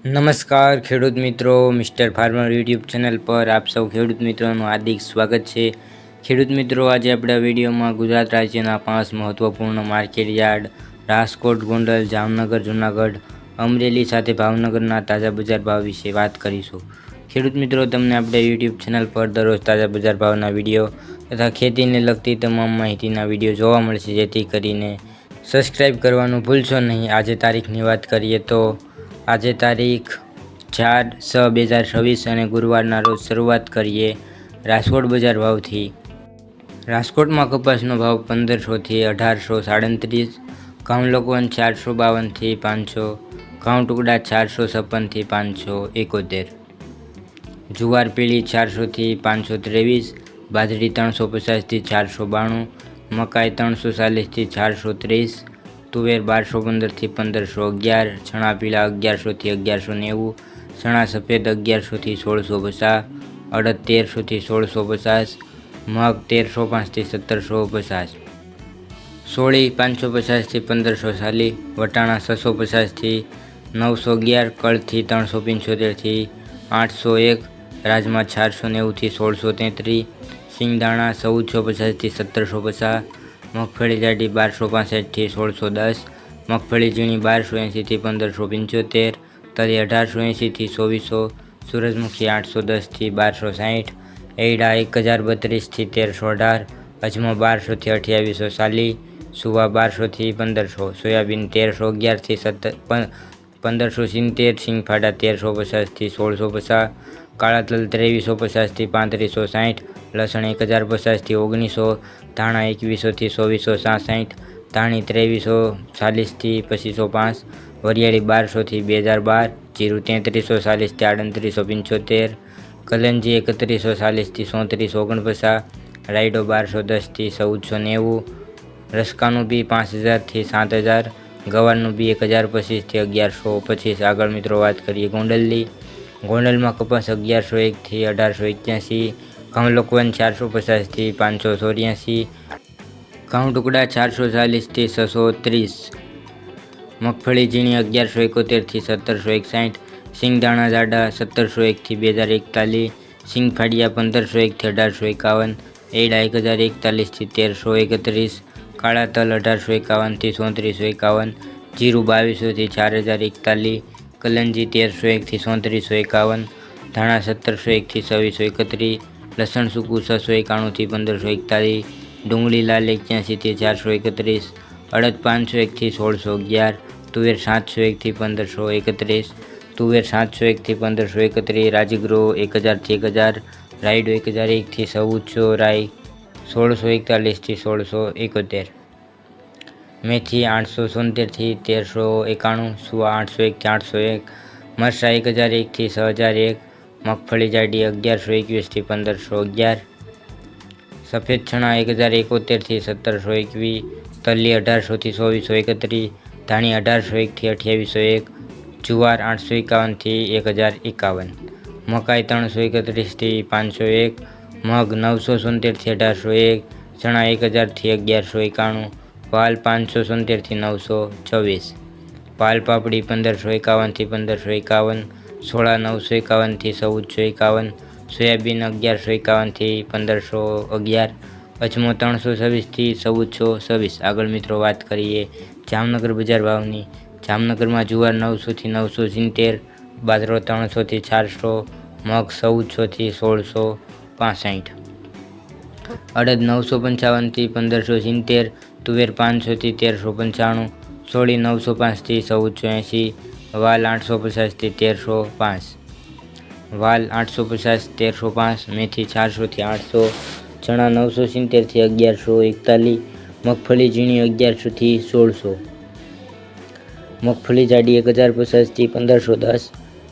નમસ્કાર ખેડૂત મિત્રો, મિસ્ટર ફાર્મર યુટ્યુબ ચેનલ પર આપ સૌ ખેડૂત મિત્રોનું હાર્દિક સ્વાગત છે। ખેડૂત મિત્રો, આજે આપણે વિડીયોમાં ગુજરાત રાજ્યના 5 મહત્વપૂર્ણ માર્કેટ યાર્ડ રાજકોટ, ગોંડલ, જામનગર, જૂનાગઢ, અમરેલી સાથે ભાવનગરના તાજા બજાર ભાવ વિશે વાત કરીશું। ખેડૂત મિત્રો, તમને આપણે યુટ્યુબ ચેનલ પર દરરોજ તાજા બજાર ભાવના વિડીયો તથા ખેતીને લગતી તમામ માહિતીના વિડીયો જોવા મળશે, જેથી કરીને સબસ્ક્રાઈબ કરવાનું ભૂલશો નહીં। આજે તારીખની વાત કરીએ તો આજે તારીખ 4/6/2026 અને ગુરુવારના રોજ શરૂઆત કરીએ રાજકોટ બજાર ભાવથી। રાજકોટમાં કપાસનો ભાવ 1500 થી 1837, ઘઉં લોકવન 452 થી 500, ઘઉં ટુકડા 456 થી 571, જુવાર પીળી 400 થી 523, બાજરી 350 થી 492, મકાઈ 340 થી 430, તુવેર 1215 થી 1511, ચણા પીળા 1100 થી 1190, ચણા સફેદ 1100 થી 1650, અડદ 1300 થી 1650, મગ 1305 થી 1750, સોળી 550 થી 1540, વટાણા 650 થી 911, કળથી 375 થી 801, રાજમા 490 થી 1633, સિંગદાણા 1450 થી 1750, મગફળી જાડી 1265 થી 1610, મગફળી ઝીણી 1280 થી 1575, તરી 1880 થી 2400, સૂરજમુખી 810 થી 1260, એરડા 1032 થી 1318, અજમો 1200 થી 2840, સુવા 1200 થી 1500, સોયાબીન 1311 થી 1570, સિંગફાડા 1350 થી 1650, કાળા તલ 2350 થી 3560, લસણ 1050 થી 1900, ધાણા 2100 થી 2467, ધાણી 2340 થી 2505, વરિયાળી 1200 થી 2012, જીરું 3340 થી 3875, કલંજી 3140 થી 3449, રાયડો 1210 થી 1490, રસકાનું બી 5000 થી 7000, ગવારનું બી 1025 થી 1125। આગળ મિત્રો વાત કરીએ ગોંડલની। ગોંડલમાં કપાસ 1101 થી 1881, ઘઉં લોકવન 450 થી 584, ઘઉં ટુકડા 440 થી 630, મગફળી ઝીણી 1171 થી 1761, સિંગદાણા જાડા 1701 થી 2041, સિંગફાડિયા 1501 થી 1851, એરડા 1041 થી 1331, કાળા તલ 1851 થી 3451, જીરું 2200 થી 4041, કલંજી 1301 થી 3451, ધાણા 1701 થી 2631, લસણ સૂકું 691 થી 1541, ડુંગળી લાલ 81 થી 431, અડદ 501 થી 1611, તુવેર 701 થી 1531, તુવેર 701 થી 1531, રાજગરો 1000 થી 1000, રાયડો 1001 થી 1400, રાઈ 1641 થી 1671, મેથી 870 થી 1391, સુવા 801 થી 801, મરચાં 1001 થી 6001, મગફળી જાડી 1121 થી 1511, સફેદ ચણા 1071 થી 1721, તલી 1800 થી 2431, ધાણી 1801 થી 2801, જુવાર 851 થી 1051, મકાઈ 331 થી 501, મગ 970 થી 1801, ચણા 1000 થી 1191, વાલ 570 થી 924, વાલ પાપડી 1551 થી 1551, સોળા 951 થી 1451, સોયાબીન 1151 થી 1511, અજમો 326 થી 1426। આગળ મિત્રો વાત કરીએ જામનગર બજાર ભાવની। જામનગરમાં જુવાર 900 થી 970, બાજરો 300 થી 400, મગ 1400 થી 1665, અડદ 955 થી 1570, તુવેર 500 થી 1395, સોળી 905 થી 1480, વાલ 850 થી 1305, વાલ 850 1305, મેથી 400 થી 800, ચણા 970 થી 1141, મગફળી ઝીણી 1100 થી 1600, મગફળી જાડી 1050 થી 1510,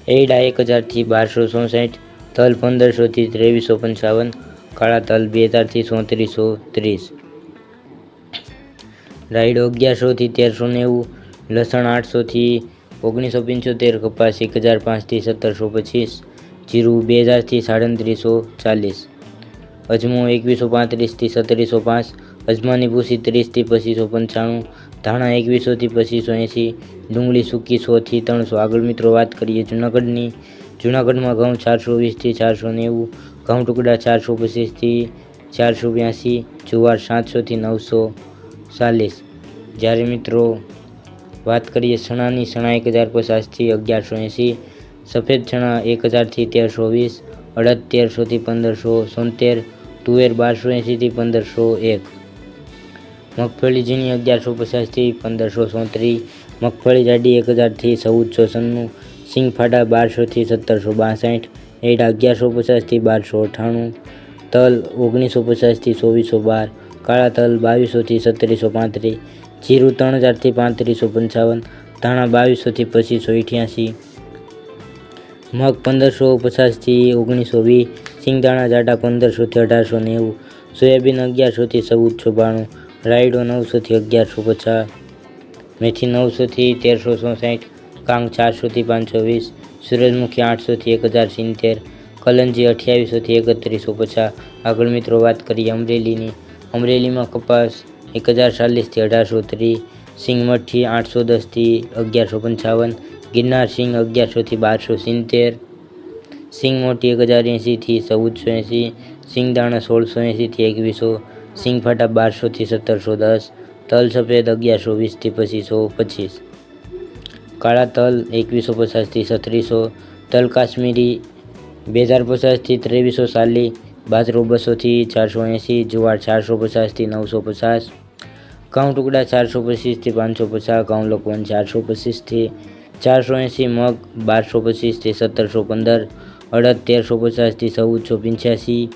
એરડા 1000 થી 1264, તલ 1500 થી 2355, કાળા તલ 2000 થી 3430, રાયડો 1100 થી 1390, લસણ 800 થી 1975, કપાસ 1005 થી 1725, જીરું 2000 થી 3740, અજમો 2135 થી 1705, અજમાની ભૂસી 30 થી 2595, ધાણા 2100 થી 2580, ડુંગળી સૂકી 100 થી 300। આગળ મિત્રો વાત કરીએ જૂનાગઢની। જૂનાગઢમાં ઘઉં 420 થી 490, ઘઉં ટુકડા 425 થી 482, જુવાર 700 થી 940। જ્યારે મિત્રો વાત કરીએ ચણાની, ચણા 1050 થી 1180, સફેદ ચણા 1000 થી 1320, અડદ 1300 થી 1576, તુવેર 1280 થી 1501, મગફળી ઝીણી 1150 થી 1534, મગફળી જાડી 1000 થી 1496, સિંગફાડા 1200 થી 1762, એડા 1150 થી 1298, તલ 1950 થી 2412, કાળા તલ 2200 થી 3735, જીરું 3000 થી 3555, ધાણા 2200 થી 2588, મગ 1550 થી 1920, સિંગદાણા જાડા 1500 થી 1890, સોયાબીન 1100 થી 1492, રાયડો 900 થી 1150, મેથી 900 થી 1364, કાંગ 400 થી 520, સૂરજમુખી 800 થી 1070, કલંજી 2800 થી 3150। આગળ મિત્રો વાત કરીએ અમરેલીની। અમરેલીમાં કપાસ 1040 થી 1830, સિંગ મઠી 810 થી 1155, ગિરનાર સિંગ 1100 થી 1270, સિંગ મોટી 1080 થી 1480, સિંગદાણા 1680 થી 2100, સિંગફાટા 1200 થી 1710, તલ સફેદ 1120 થી 2525, કાળા તલ 2150 થી 3600, તલ કાશ્મીરી 2050 થી 2340, બાજરો 200 થી 480, જુવાર 450 થી 950, ઘઉં ટુકડા 425 થી 550, ઘઉં લોકવન 425 થી 480, મગ 1225 થી 1715, અડદ 1350 થી 1485,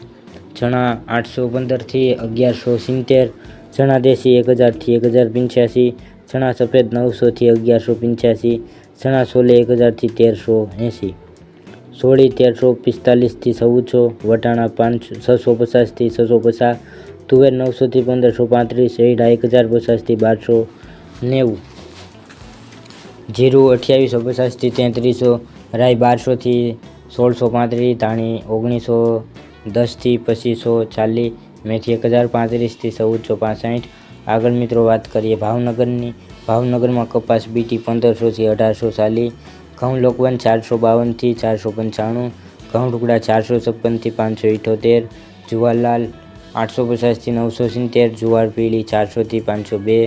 ચણા 815 થી 1170, ચણા દેશી 1000 થી 1085, ચણા સફેદ 900 થી 1185, ચણા છોલે 1000 થી 1380, સોળી 1345 થી 1400, વટાણા 650 થી 650, તુવેર 900 થી 1535, એડા 1050 થી 1290, જીરું 2850 થી 3300, રાઈ 1200 થી 1635, ધાણી 1910 થી 2540, મેથી 1035 થી 1465। આગળ મિત્રો વાત કરીએ ભાવનગરની। ભાવનગરમાં કપાસ બીટી 1500 થી 1840, ઘઉં લોકવન 452 થી 495, ઘઉં ટુકડા 456 થી 578, જુવારલાલ 850 થી 970, જુવાર પીળી 400 થી 502,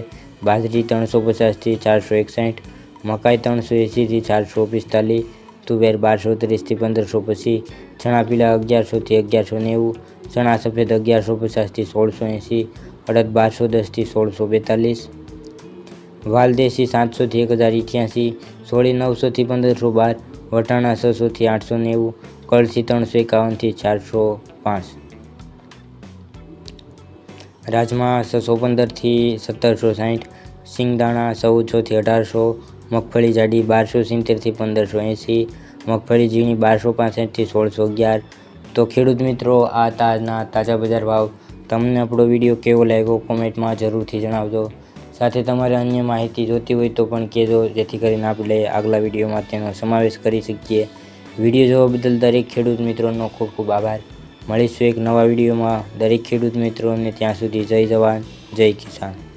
બાજરી 350 થી 461, મકાઈ 380 થી 445, તુવેર 1230 થી 1525, ચણા પીળા 1100 થી 1190, ચણા સફેદ 1150 થી 1680, અડદ 1210 થી 1642, વાલદેશી 700 થી 1088, સોળી 900 થી 1512, વટાણા 600 થી 890, કળથી 351 થી 405, રાજમા 615 થી 1760, સિંગદાણા 1400 થી 1800, મગફળી જાડી 1270 થી 1580, મગફળી ઝીણી 1265 થી 1611। તો ખેડૂત મિત્રો આ તાજા બજાર ભાવ। તમને આપણો વિડીયો કેવો લાગ્યો કોમેન્ટમાં જરૂરથી જણાવજો। સાથે તમારે અન્ય માહિતી જોતી હોય તો પણ કહેજો, જેથી કરીને આપણે આગલા વિડીયોમાં તેનો સમાવેશ કરી શકીએ। વિડીયો જોવા બદલ દરેક ખેડૂત મિત્રોનો ખૂબ ખૂબ આભાર। મળીશું એક નવા વિડીયોમાં। દરેક ખેડૂત મિત્રોને ત્યાં સુધી જય જવાન જય કિસાન।